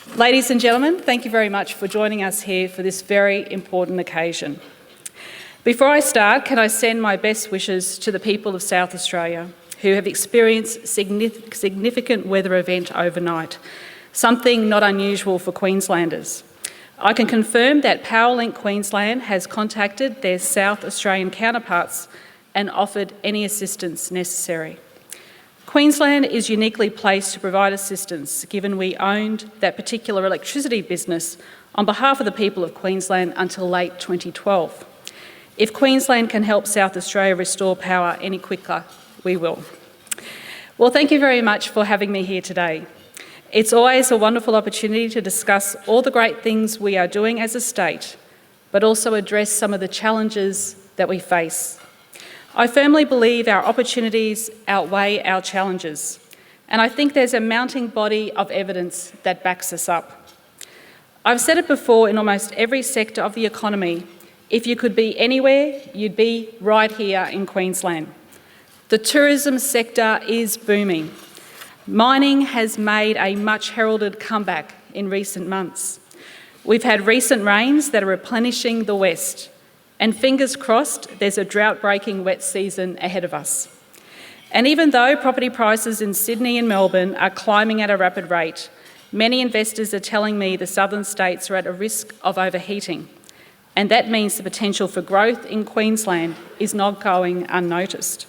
Ladies and gentlemen, thank you very much for joining us here for this very important occasion. Before I start, can I send my best wishes to the people of South Australia who have experienced significant weather event overnight, something not unusual for Queenslanders. I can confirm that Powerlink Queensland has contacted their South Australian counterparts and offered any assistance necessary. Queensland is uniquely placed to provide assistance, given we owned that particular electricity business on behalf of the people of Queensland until late 2012. If Queensland can help South Australia restore power any quicker, we will. Well, thank you very much for having me here today. It's always a wonderful opportunity to discuss all the great things we are doing as a state, but also address some of the challenges that we face. I firmly believe our opportunities outweigh our challenges, and I think there's a mounting body of evidence that backs us up. I've said it before, in almost every sector of the economy, if you could be anywhere, you'd be right here in Queensland. The tourism sector is booming. Mining has made a much heralded comeback in recent months. We've had recent rains that are replenishing the west, and fingers crossed there's a drought-breaking wet season ahead of us. And even though property prices in Sydney and Melbourne are climbing at a rapid rate, many investors are telling me the southern states are at a risk of overheating, and that means the potential for growth in Queensland is not going unnoticed.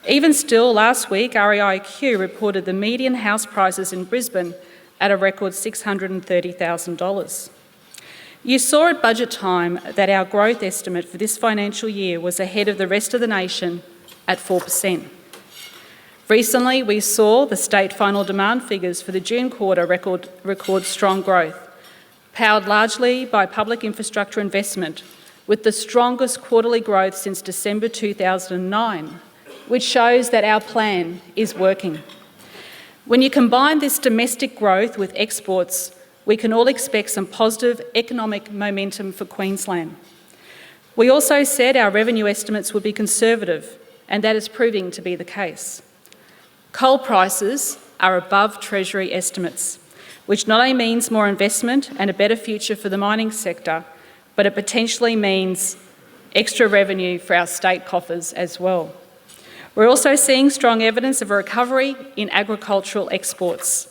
Even still, last week, REIQ reported the median house prices in Brisbane at a record $630,000. You saw at budget time that our growth estimate for this financial year was ahead of the rest of the nation at 4%. Recently, we saw the state final demand figures for the June quarter record strong growth, powered largely by public infrastructure investment, with the strongest quarterly growth since December 2009, which shows that our plan is working. When you combine this domestic growth with exports, we can all expect some positive economic momentum for Queensland. We also said our revenue estimates would be conservative, and that is proving to be the case. Coal prices are above Treasury estimates, which not only means more investment and a better future for the mining sector, but it potentially means extra revenue for our state coffers as well. We're also seeing strong evidence of a recovery in agricultural exports.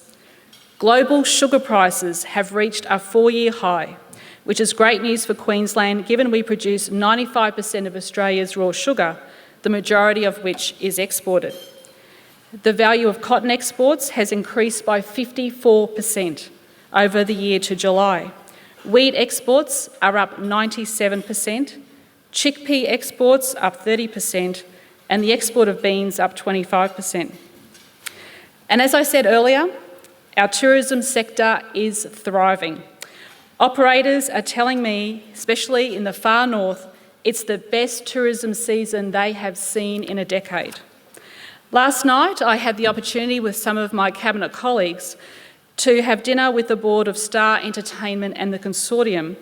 Global sugar prices have reached a 4-year high, which is great news for Queensland given we produce 95% of Australia's raw sugar, the majority of which is exported. The value of cotton exports has increased by 54% over the year to July. Wheat exports are up 97%, chickpea exports up 30%, and the export of beans up 25%. And as I said earlier, our tourism sector is thriving. Operators are telling me, especially in the far north, it's the best tourism season they have seen in a decade. Last night, I had the opportunity with some of my cabinet colleagues to have dinner with the board of Star Entertainment and the consortium,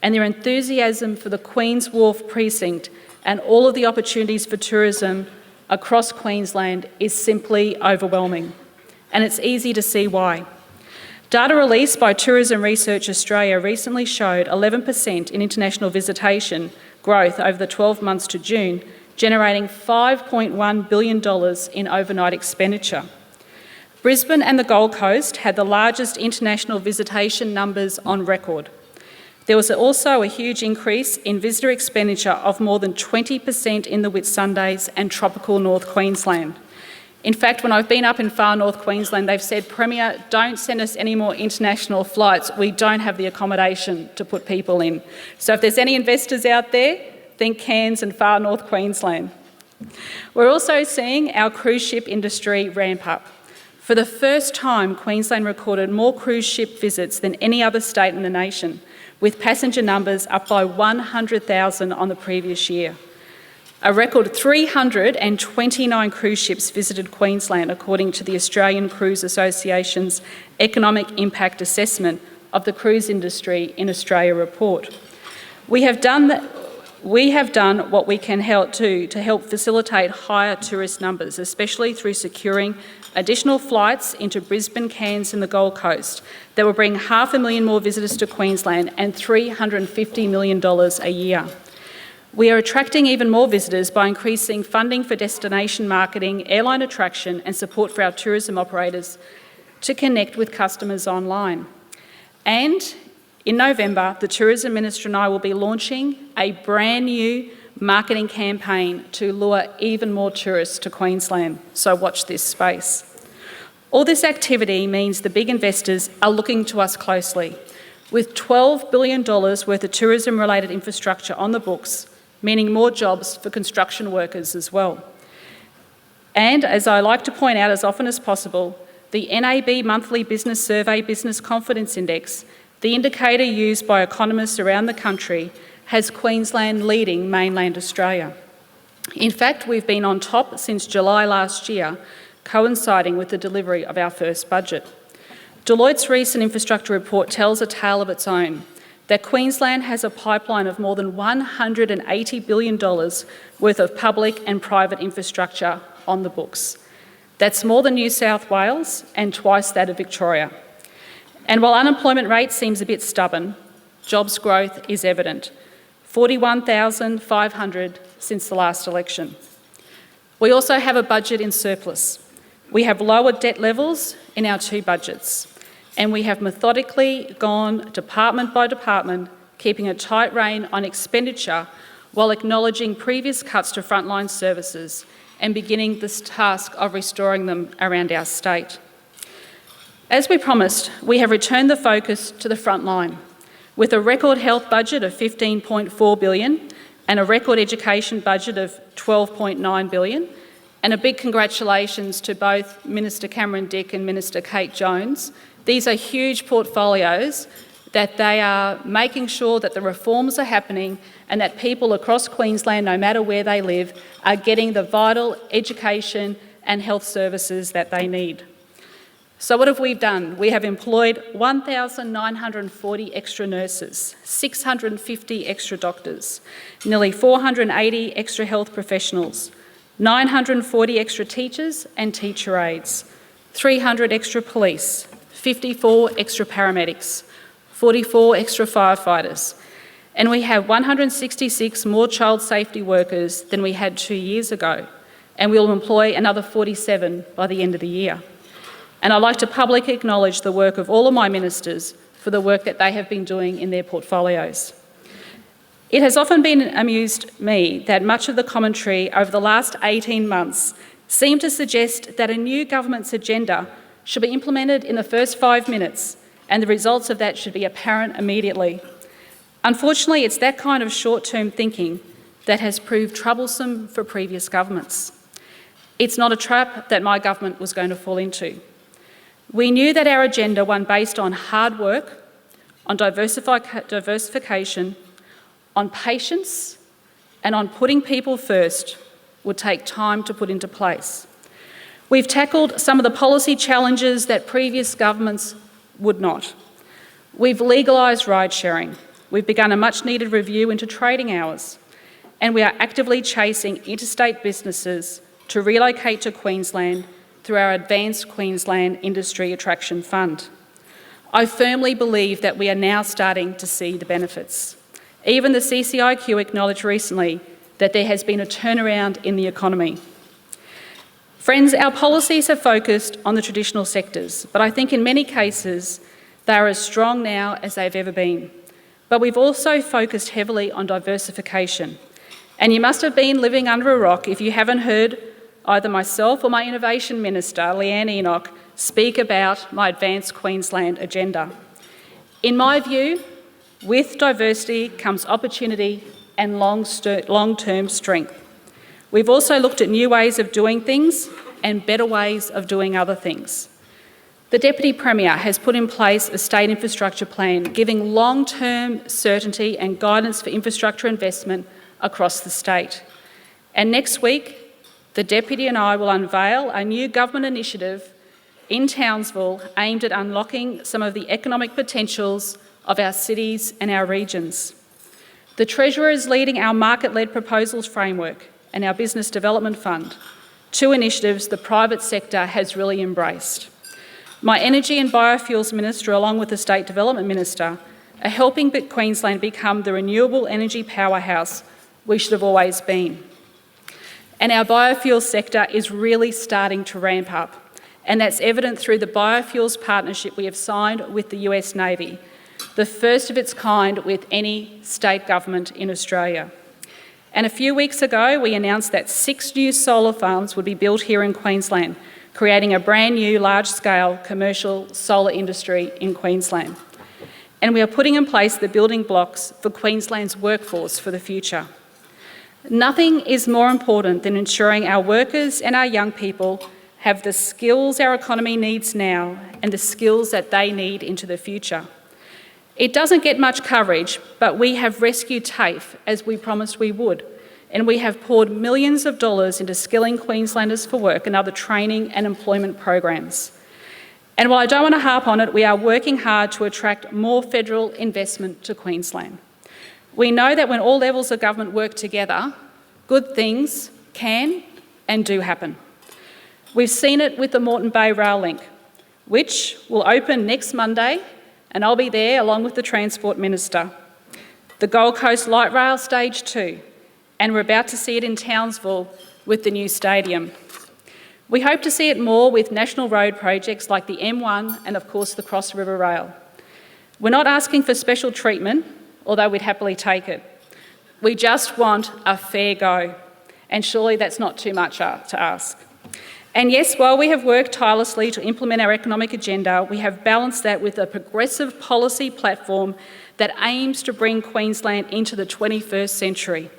and their enthusiasm for the Queen's Wharf precinct and all of the opportunities for tourism across Queensland is simply overwhelming. And it's easy to see why. Data released by Tourism Research Australia recently showed 11% in international visitation growth over the 12 months to June, generating $5.1 billion in overnight expenditure. Brisbane and the Gold Coast had the largest international visitation numbers on record. There was also a huge increase in visitor expenditure of more than 20% in the Whitsundays and tropical North Queensland. In fact, when I've been up in far North Queensland, they've said, Premier, don't send us any more international flights. We don't have the accommodation to put people in. So if there's any investors out there, think Cairns and far North Queensland. We're also seeing our cruise ship industry ramp up. For the first time, Queensland recorded more cruise ship visits than any other state in the nation, with passenger numbers up by 100,000 on the previous year. A record 329 cruise ships visited Queensland, according to the Australian Cruise Association's Economic Impact Assessment of the Cruise Industry in Australia report. We have done we have done what we can to help facilitate higher tourist numbers, especially through securing additional flights into Brisbane, Cairns and the Gold Coast that will bring 500,000 more visitors to Queensland and $350 million a year. We are attracting even more visitors by increasing funding for destination marketing, airline attraction and support for our tourism operators to connect with customers online. And in November, the Tourism Minister and I will be launching a brand new marketing campaign to lure even more tourists to Queensland, so watch this space. All this activity means the big investors are looking to us closely, with $12 billion worth of tourism-related infrastructure on the books, meaning more jobs for construction workers as well. And as I like to point out as often as possible, the NAB Monthly Business Survey Business Confidence Index, the indicator used by economists around the country, has Queensland leading mainland Australia. In fact, we've been on top since July last year, coinciding with the delivery of our first budget. Deloitte's recent infrastructure report tells a tale of its own, that Queensland has a pipeline of more than $180 billion worth of public and private infrastructure on the books. That's more than New South Wales and twice that of Victoria. And while unemployment rate seems a bit stubborn, jobs growth is evident. 41,500 since the last election. We also have a budget in surplus. We have lower debt levels in our two budgets, and we have methodically gone department by department, keeping a tight rein on expenditure while acknowledging previous cuts to frontline services and beginning this task of restoring them around our state. As we promised, we have returned the focus to the front line with a record health budget of $15.4 billion and a record education budget of $12.9 billion, and a big congratulations to both Minister Cameron Dick and Minister Kate Jones. These are huge portfolios that they are making sure that the reforms are happening and that people across Queensland, no matter where they live, are getting the vital education and health services that they need. So what have we done? We have employed 1,940 extra nurses, 650 extra doctors, nearly 480 extra health professionals, 940 extra teachers and teacher aides, 300 extra police, 54 extra paramedics, 44 extra firefighters, and we have 166 more child safety workers than we had 2 years ago, and we will employ another 47 by the end of the year. And I'd like to publicly acknowledge the work of all of my ministers for the work that they have been doing in their portfolios. It has often amused me that much of the commentary over the last 18 months seemed to suggest that a new government's agenda should be implemented in the first 5 minutes and the results of that should be apparent immediately. Unfortunately, it's that kind of short-term thinking that has proved troublesome for previous governments. It's not a trap that my government was going to fall into. We knew that our agenda, one based on hard work, on diversification, on patience, and on putting people first, would take time to put into place. We've tackled some of the policy challenges that previous governments would not. We've legalised ride-sharing. We've begun a much-needed review into trading hours, and we are actively chasing interstate businesses to relocate to Queensland through our Advanced Queensland Industry Attraction Fund. I firmly believe that we are now starting to see the benefits. Even the CCIQ acknowledged recently that there has been a turnaround in the economy. Friends, our policies have focused on the traditional sectors, but I think in many cases they are as strong now as they've ever been. But we've also focused heavily on diversification. And you must have been living under a rock if you haven't heard either myself or my Innovation Minister, Leanne Enoch, speak about my Advanced Queensland agenda. In my view, with diversity comes opportunity and long-term strength. We've also looked at new ways of doing things and better ways of doing other things. The Deputy Premier has put in place a state infrastructure plan giving long-term certainty and guidance for infrastructure investment across the state. And next week, the Deputy and I will unveil a new government initiative in Townsville aimed at unlocking some of the economic potentials of our cities and our regions. The Treasurer is leading our market-led proposals framework and our Business Development Fund, two initiatives the private sector has really embraced. My Energy and Biofuels Minister, along with the State Development Minister, are helping Queensland become the renewable energy powerhouse we should have always been. And our biofuels sector is really starting to ramp up, and that's evident through the biofuels partnership we have signed with the US Navy, the first of its kind with any state government in Australia. And a few weeks ago, we announced that 6 new solar farms would be built here in Queensland, creating a brand new large-scale commercial solar industry in Queensland. And we are putting in place the building blocks for Queensland's workforce for the future. Nothing is more important than ensuring our workers and our young people have the skills our economy needs now and the skills that they need into the future. It doesn't get much coverage, but we have rescued TAFE as we promised we would, and we have poured millions of dollars into skilling Queenslanders for work and other training and employment programs. And while I don't want to harp on it, we are working hard to attract more federal investment to Queensland. We know that when all levels of government work together, good things can and do happen. We've seen it with the Moreton Bay Rail Link, which will open next Monday, and I'll be there along with the Transport Minister. The Gold Coast Light Rail Stage 2, and we're about to see it in Townsville with the new stadium. We hope to see it more with national road projects like the M1 and, of course, the Cross River Rail. We're not asking for special treatment, although we'd happily take it. We just want a fair go, and surely that's not too much to ask. And yes, while we have worked tirelessly to implement our economic agenda, we have balanced that with a progressive policy platform that aims to bring Queensland into the 21st century.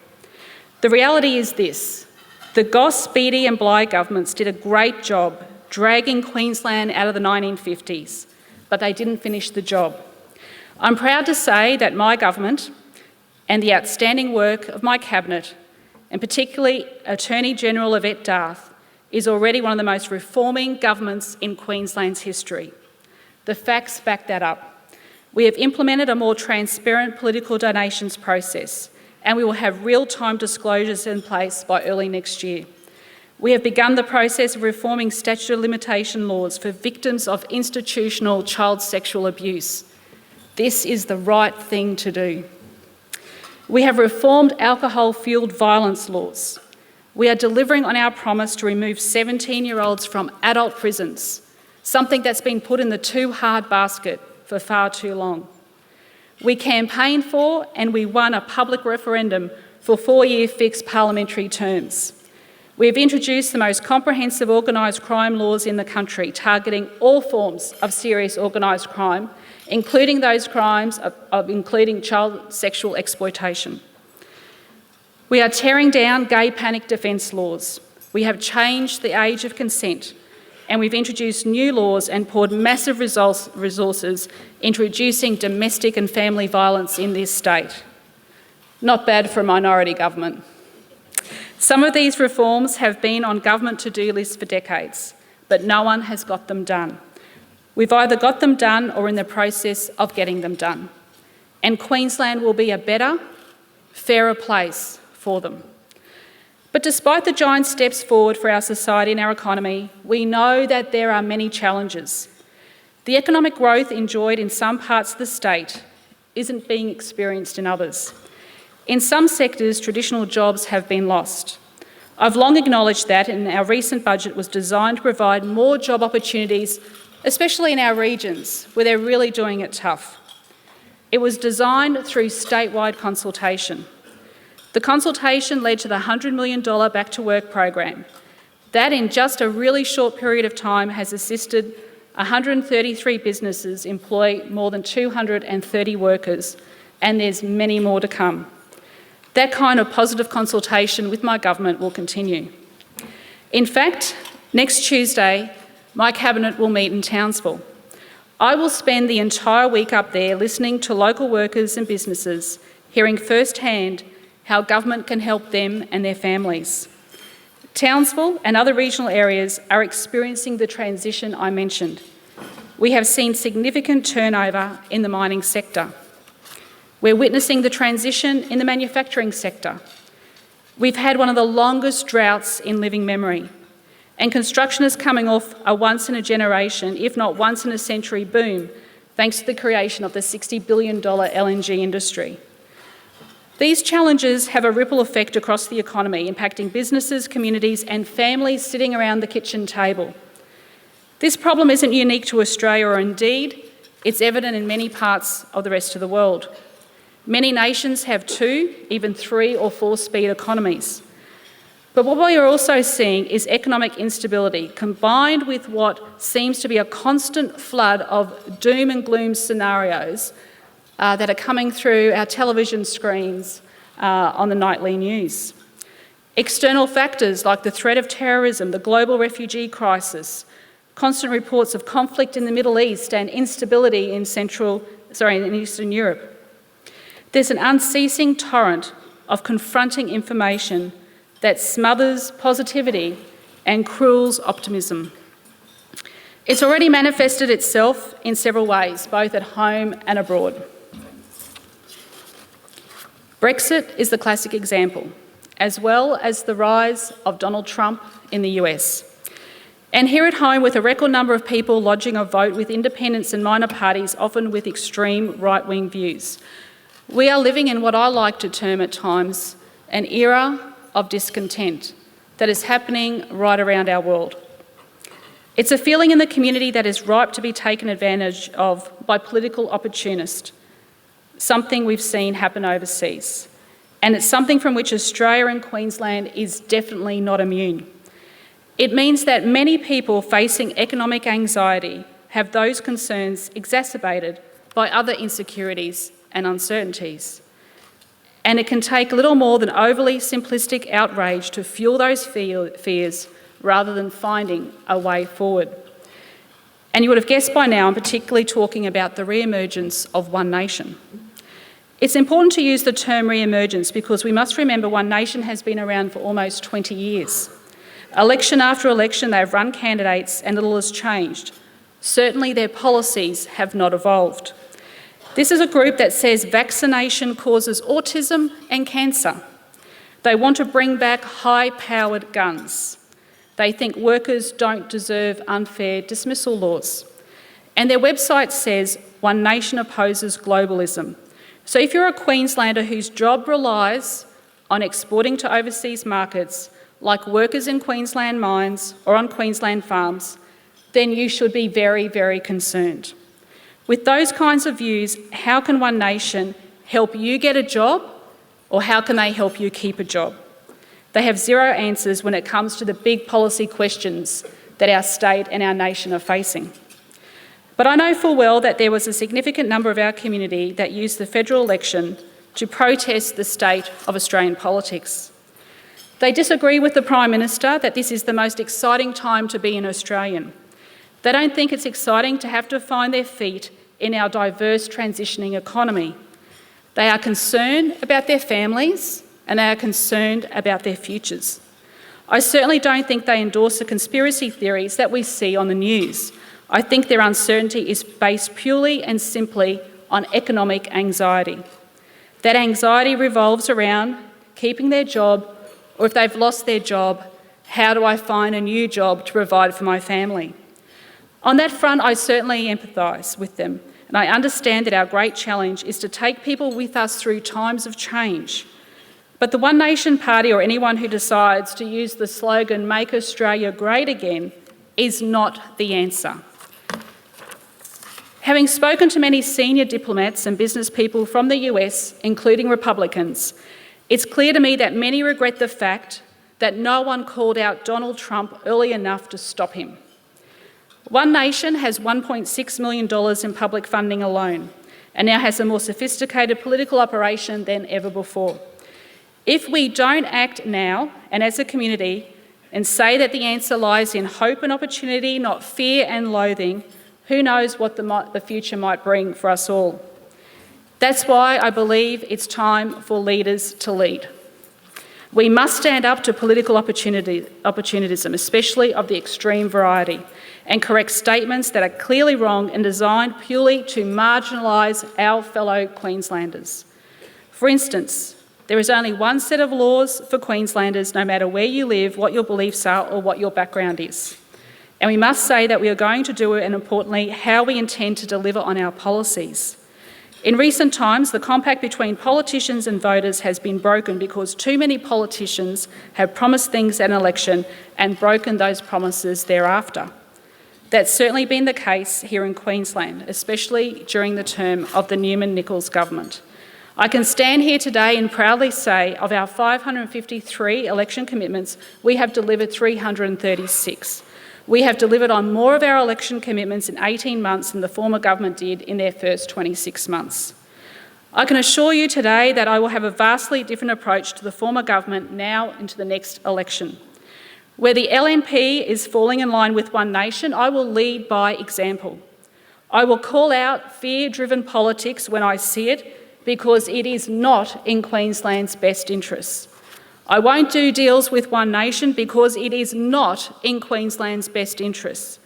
The reality is this: the Goss, Beattie and Bligh governments did a great job dragging Queensland out of the 1950s, but they didn't finish the job. I'm proud to say that my government and the outstanding work of my cabinet, and particularly Attorney General Yvette D'Arth, is already one of the most reforming governments in Queensland's history. The facts back that up. We have implemented a more transparent political donations process, and we will have real-time disclosures in place by early next year. We have begun the process of reforming statute of limitation laws for victims of institutional child sexual abuse. This is the right thing to do. We have reformed alcohol-fuelled violence laws. We are delivering on our promise to remove 17-year-olds from adult prisons, something that's been put in the too hard basket for far too long. We campaigned for and we won a public referendum for 4-year fixed parliamentary terms. We have introduced the most comprehensive organised crime laws in the country, targeting all forms of serious organised crime, including those crimes including child sexual exploitation. We are tearing down gay panic defence laws. We have changed the age of consent, and we've introduced new laws and poured massive resources into reducing domestic and family violence in this state. Not bad for a minority government. Some of these reforms have been on government to-do lists for decades, but no one has got them done. We've either got them done or in the process of getting them done. And Queensland will be a better, fairer place for them. But despite the giant steps forward for our society and our economy, we know that there are many challenges. The economic growth enjoyed in some parts of the state isn't being experienced in others. In some sectors, traditional jobs have been lost. I've long acknowledged that, and our recent budget was designed to provide more job opportunities, especially in our regions, where they're really doing it tough. It was designed through statewide consultation. The consultation led to the $100 million Back to Work program. That, in just a really short period of time, has assisted 133 businesses employ more than 230 workers, and there's many more to come. That kind of positive consultation with my government will continue. In fact, next Tuesday, my cabinet will meet in Townsville. I will spend the entire week up there listening to local workers and businesses, hearing firsthand how government can help them and their families. Townsville and other regional areas are experiencing the transition I mentioned. We have seen significant turnover in the mining sector. We're witnessing the transition in the manufacturing sector. We've had one of the longest droughts in living memory, and construction is coming off a once-in-a-generation, if not once-in-a-century boom, thanks to the creation of the $60 billion LNG industry. These challenges have a ripple effect across the economy, impacting businesses, communities and families sitting around the kitchen table. This problem isn't unique to Australia, or indeed, it's evident in many parts of the rest of the world. Many nations have 2, even 3 or 4-speed economies. But what we are also seeing is economic instability, combined with what seems to be a constant flood of doom and gloom scenarios that are coming through our television screens on the nightly news. External factors like the threat of terrorism, the global refugee crisis, constant reports of conflict in the Middle East and instability in Eastern Europe. There's an unceasing torrent of confronting information that smothers positivity and cruels optimism. It's already manifested itself in several ways, both at home and abroad. Brexit is the classic example, as well as the rise of Donald Trump in the US. And here at home, with a record number of people lodging a vote with independents and minor parties, often with extreme right-wing views. We are living in what I like to term at times an era of discontent that is happening right around our world. It's a feeling in the community that is ripe to be taken advantage of by political opportunists, something we've seen happen overseas. And it's something from which Australia and Queensland is definitely not immune. It means that many people facing economic anxiety have those concerns exacerbated by other insecurities and uncertainties. And it can take little more than overly simplistic outrage to fuel those fears rather than finding a way forward. And you would have guessed by now I'm particularly talking about the re-emergence of One Nation. It's important to use the term re-emergence because we must remember One Nation has been around for almost 20 years. Election after election, they've run candidates and little has changed. Certainly their policies have not evolved. This is a group that says vaccination causes autism and cancer. They want to bring back high-powered guns. They think workers don't deserve unfair dismissal laws. And their website says One Nation opposes globalism. So if you're a Queenslander whose job relies on exporting to overseas markets, like workers in Queensland mines or on Queensland farms, then you should be very, very concerned. With those kinds of views, how can One Nation help you get a job, or how can they help you keep a job? They have zero answers when it comes to the big policy questions that our state and our nation are facing. But I know full well that there was a significant number of our community that used the federal election to protest the state of Australian politics. They disagree with the Prime Minister that this is the most exciting time to be an Australian. They don't think it's exciting to have to find their feet in our diverse transitioning economy. They are concerned about their families and they are concerned about their futures. I certainly don't think they endorse the conspiracy theories that we see on the news. I think their uncertainty is based purely and simply on economic anxiety. That anxiety revolves around keeping their job, or if they've lost their job, how do I find a new job to provide for my family? On that front, I certainly empathise with them, and I understand that our great challenge is to take people with us through times of change. But the One Nation Party, or anyone who decides to use the slogan "Make Australia Great Again," is not the answer. Having spoken to many senior diplomats and business people from the US, including Republicans, it's clear to me that many regret the fact that no one called out Donald Trump early enough to stop him. One Nation has $1.6 million in public funding alone and now has a more sophisticated political operation than ever before. If we don't act now and as a community and say that the answer lies in hope and opportunity, not fear and loathing, who knows what the future might bring for us all. That's why I believe it's time for leaders to lead. We must stand up to political opportunism, especially of the extreme variety, and correct statements that are clearly wrong and designed purely to marginalise our fellow Queenslanders. For instance, there is only one set of laws for Queenslanders, no matter where you live, what your beliefs are or what your background is. And we must say that we are going to do it, and importantly, how we intend to deliver on our policies. In recent times, the compact between politicians and voters has been broken because too many politicians have promised things at an election and broken those promises thereafter. That's certainly been the case here in Queensland, especially during the term of the Newman-Nichols government. I can stand here today and proudly say of our 553 election commitments, we have delivered 336. We have delivered on more of our election commitments in 18 months than the former government did in their first 26 months. I can assure you today that I will have a vastly different approach to the former government now into the next election. Where the LNP is falling in line with One Nation, I will lead by example. I will call out fear-driven politics when I see it because it is not in Queensland's best interests. I won't do deals with One Nation because it is not in Queensland's best interests.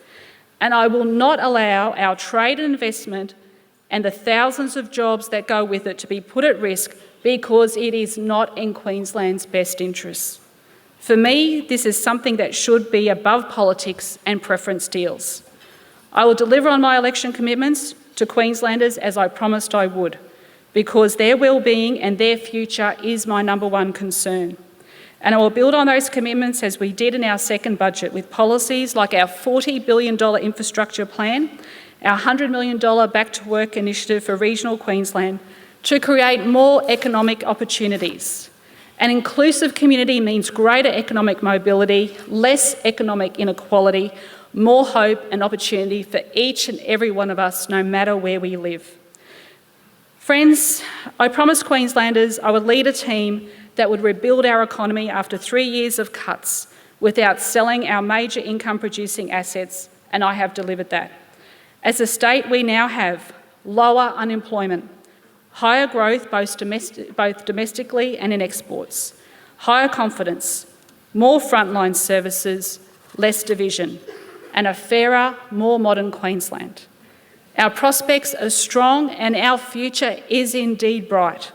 And I will not allow our trade and investment and the thousands of jobs that go with it to be put at risk because it is not in Queensland's best interests. For me, this is something that should be above politics and preference deals. I will deliver on my election commitments to Queenslanders as I promised I would, because their well-being and their future is my number one concern. And I will build on those commitments as we did in our second budget with policies like our $40 billion infrastructure plan, our $100 million Back to Work initiative for regional Queensland to create more economic opportunities. An inclusive community means greater economic mobility, less economic inequality, more hope and opportunity for each and every one of us, no matter where we live. Friends, I promised Queenslanders I would lead a team that would rebuild our economy after 3 years of cuts without selling our major income-producing assets, and I have delivered that. As a state, we now have lower unemployment, higher growth both domestically and in exports, higher confidence, more frontline services, less division, and a fairer, more modern Queensland. Our prospects are strong and our future is indeed bright.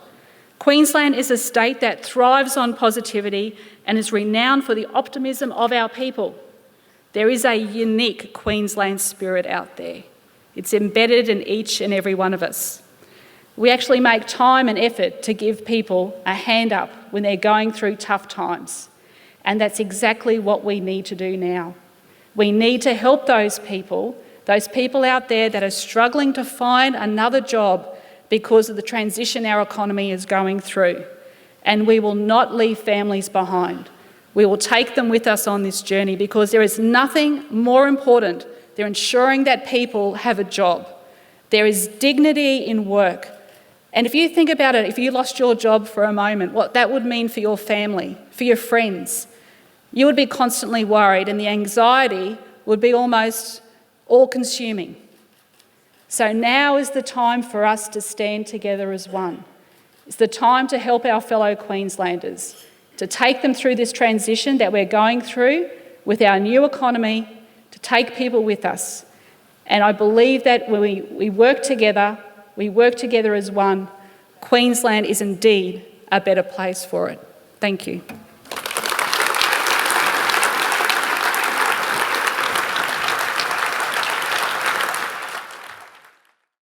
Queensland is a state that thrives on positivity and is renowned for the optimism of our people. There is a unique Queensland spirit out there. It's embedded in each and every one of us. We actually make time and effort to give people a hand up when they're going through tough times. And that's exactly what we need to do now. We need to help those people out there that are struggling to find another job because of the transition our economy is going through. And we will not leave families behind. We will take them with us on this journey because there is nothing more important than ensuring that people have a job. There is dignity in work. And if you think about it, if you lost your job for a moment, what that would mean for your family, for your friends, you would be constantly worried and the anxiety would be almost all-consuming. So now is the time for us to stand together as one. It's the time to help our fellow Queenslanders, to take them through this transition that we're going through with our new economy, to take people with us. And I believe that when we work together as one, Queensland is indeed a better place for it. Thank you.